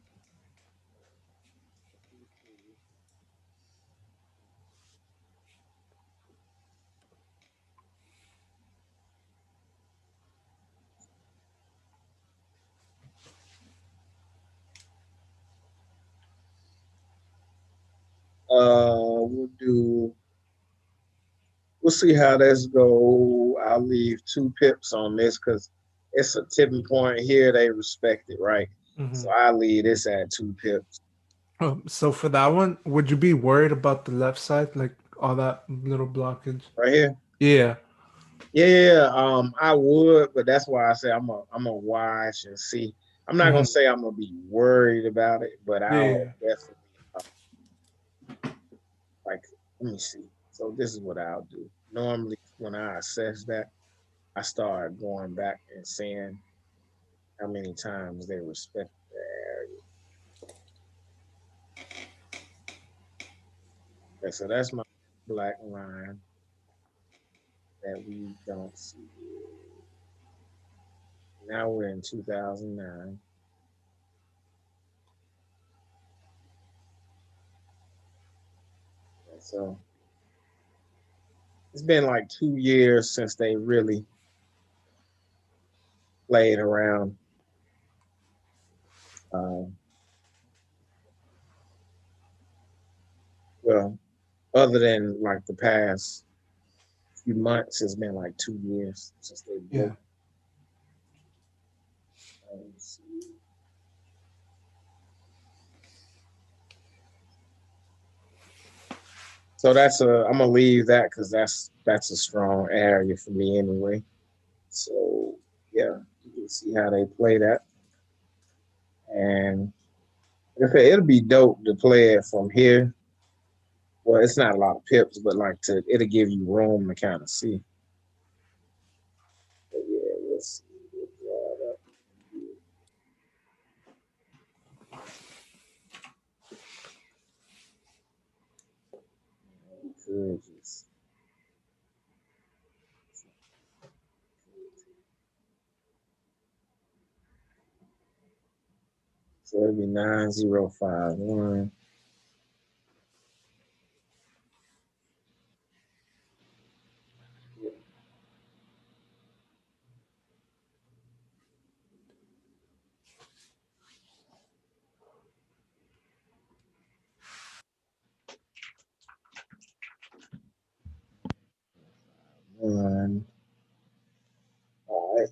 We'll see how this go. I'll leave 2 pips on this because it's a tipping point here. They respect it, right? Mm-hmm. So I leave this at 2 pips. So for that one, would you be worried about the left side, like all that little blockage? Right here? Yeah. Yeah, I would, but that's why I say I'm a watch and see. I'm not gonna say I'm gonna be worried about it, but I'll Yeah. definitely like. Let me see. So this is what I'll do. Normally, when I assess that, I start going back and seeing how many times they respect the area. Okay, so that's my black line that we don't see. Now we're in 2009. Okay, so it's been like 2 years since they really played around. Um, well, other than like the past few months, it's been like 2 years since they Yeah. broke. So I'm gonna leave that because that's a strong area for me anyway. So yeah, you can see how they play that, and it'll be dope to play it from here. Well, it's not a lot of pips, but like it'll give you room to kind of see. But yeah, let's see. We'll draw it up. We could just so it'd be 9051. One. All right.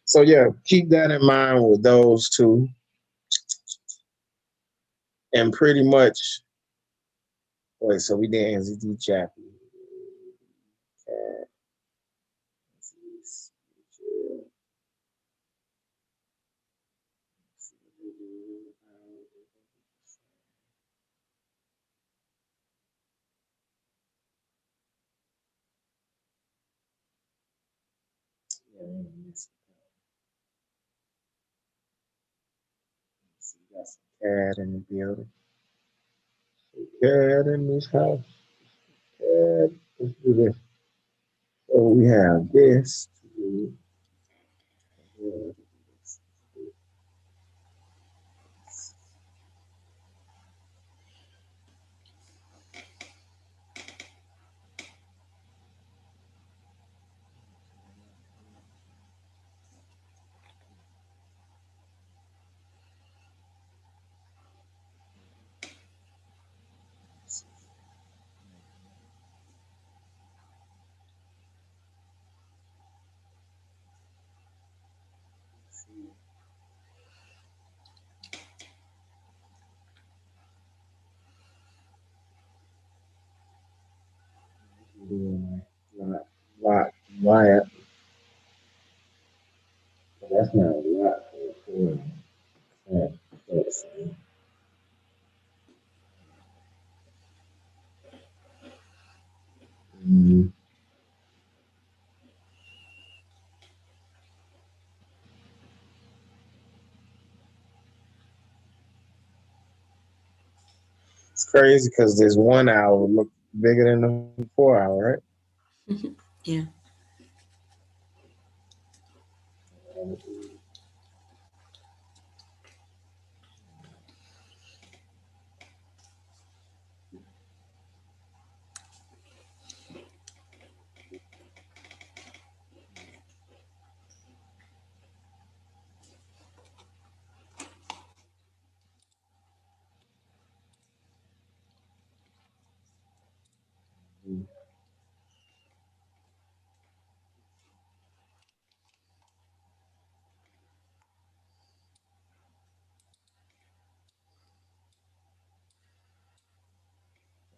So yeah, keep that in mind with those two, and pretty much. Wait, so we did NZD Chappie. Got some CAD in the building. CAD in this house. CAD. Let's do this. So we have this. Lot, wire. That's not a lot for It's crazy because this 1 hour look bigger than the 4 hour, Yeah. right?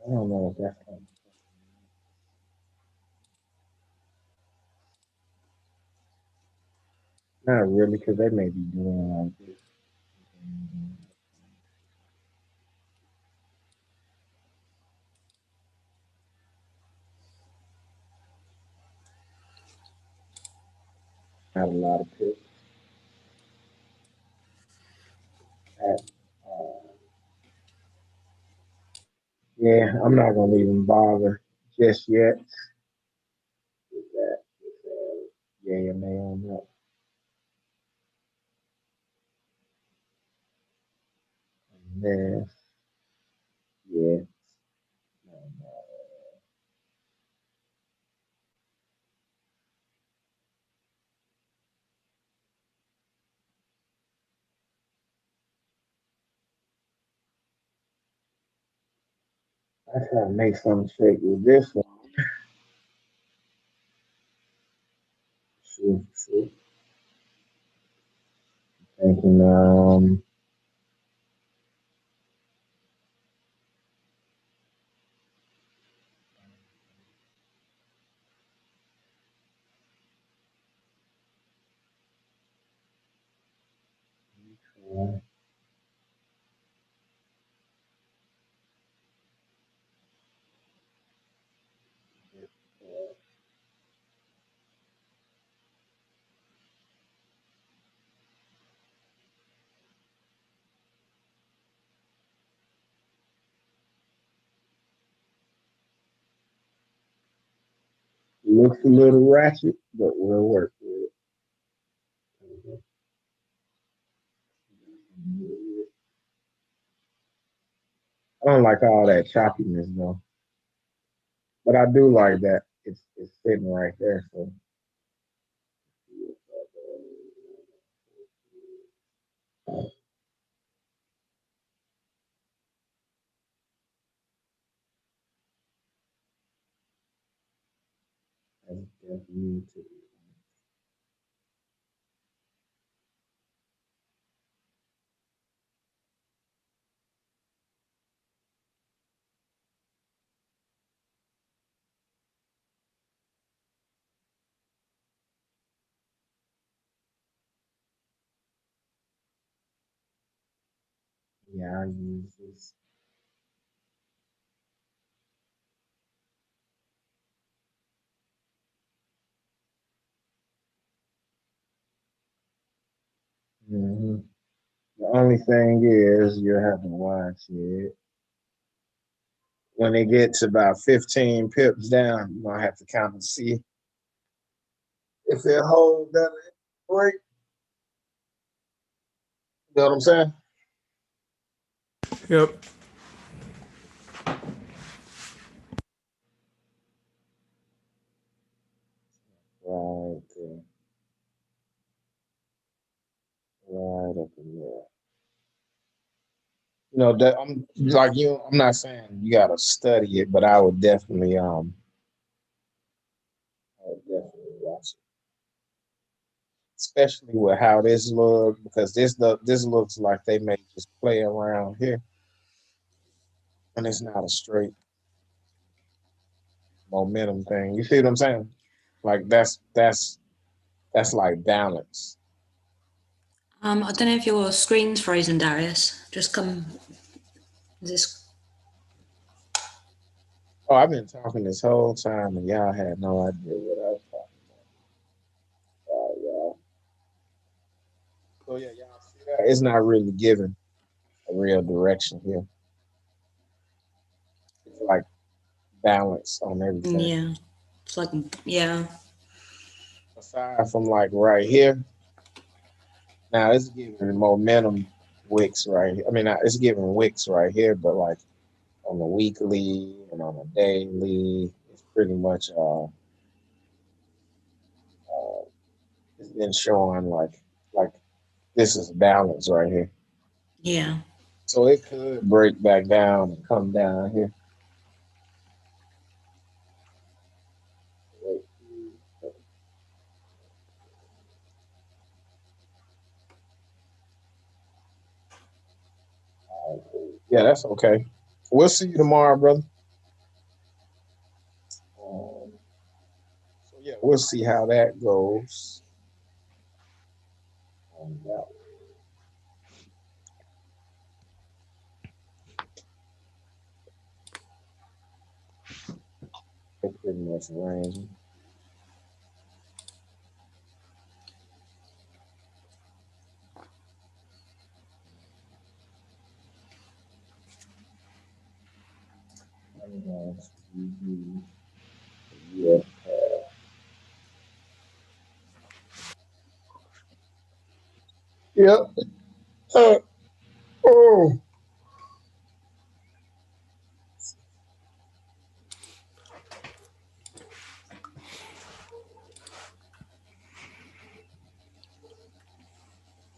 I don't know if that's not really, because they may be doing like this. Not a lot of pips. Yeah, I'm not gonna even bother just yet with that. Yeah, nay on that. And then, yeah. I gotta make some shake with this one. Sure. Thinking, looks a little ratchet, but we'll work with it. I don't like all that choppiness though, but I do like that it's sitting right there. So that's definitely too. Yeah, I use this. Hmm. The only thing is you have to watch it. When it gets about 15 pips down, you're gonna have to count and see if it hold that break. You know what I'm saying? Yep. Right there. Right up in there. You know, that I'm like you, I'm not saying you gotta study it, but I would definitely watch it. Especially with how this looks, because this looks like they may just play around here and it's not a straight momentum thing. You see what I'm saying? Like that's like balance. I don't know if your screen's frozen, Darius. Just come. Is this? Oh, I've been talking this whole time and y'all had no idea what I was talking about. Y'all. So yeah, y'all see that? It's not really giving a real direction here. It's like balance on everything. Yeah. It's like, yeah. Aside from like right here, now it's giving momentum wicks right here. I mean, it's giving wicks right here, but like on the weekly and on the daily, it's pretty much it's been showing like this is balance right here. Yeah. So it could break back down and come down here. Yeah, that's okay. We'll see you tomorrow, brother. we'll see how that goes. It's pretty much ranging. Yeah. Yep. Oh.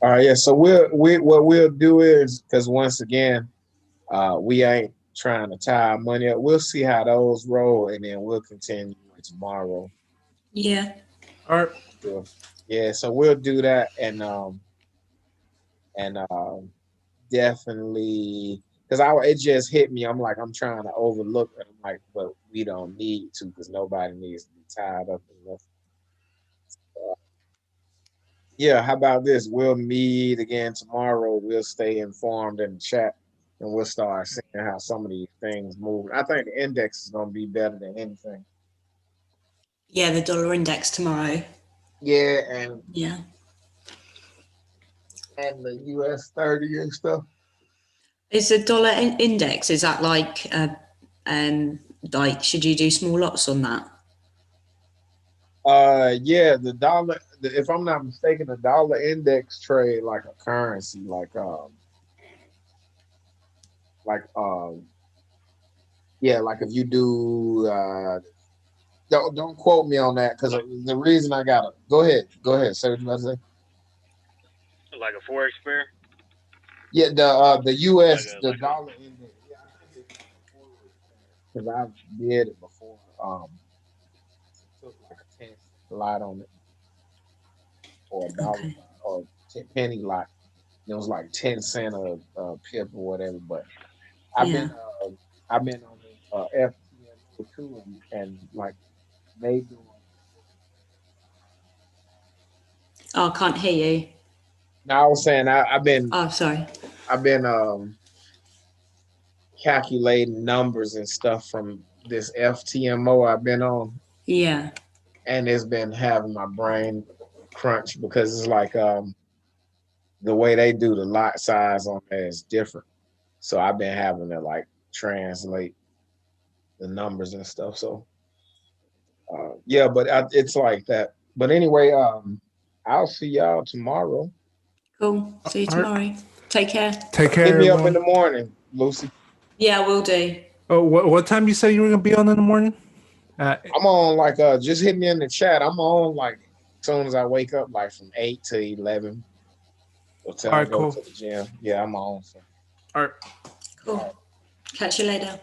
All right, yeah. So what we'll do is, because once again, we ain't trying to tie our money up. We'll see how those roll, and then we'll continue tomorrow. Yeah. All right. Sure. Yeah, so we'll do that, and definitely, because it just hit me. I'm like, I'm trying to overlook it. I'm like, but we don't need to, because nobody needs to be tied up in this. Yeah, how about this? We'll meet again tomorrow. We'll stay informed in the chat, and we'll start seeing how some of these things move. I think the index is going to be better than anything. Yeah, the dollar index tomorrow. Yeah, and Yeah. the US 30 and stuff. Is the dollar index, is that like should you do small lots on that? Yeah, the dollar. If I'm not mistaken, the dollar index trade like a currency, yeah, like if you do. Don't quote me on that, because the reason I got it. Go ahead. Say what you about to say. Like a forex pair. Yeah, the U.S. Like the dollar index. Yeah, I think it's because I've did it before. Took like a 10 lot on it, or a dollar Okay. or 10 penny lot. It was like 10 cent a pip or whatever. But I've Yeah. been I've been on this FTMO too, and like they doing. Oh, I can't hear you. Now I was saying I've been Oh, sorry. calculating numbers and stuff from this FTMO I've been on, Yeah. and it's been having my brain crunch, because it's like the way they do the lot size on there is different. So I've been having to like translate the numbers and stuff. So yeah, but it's like that. But anyway, I'll see y'all tomorrow. Cool. See you All right. tomorrow. Take care. Take care, Hit me everyone. up in the morning, Lucy. Yeah, we'll do. Oh, what time you say you were gonna be on in the morning? I'm on like just hit me in the chat. I'm on like as soon as I wake up, like from 8 to 11. Until All I right, go cool. to the gym. Yeah, I'm on. So. All right. Cool. Catch you later.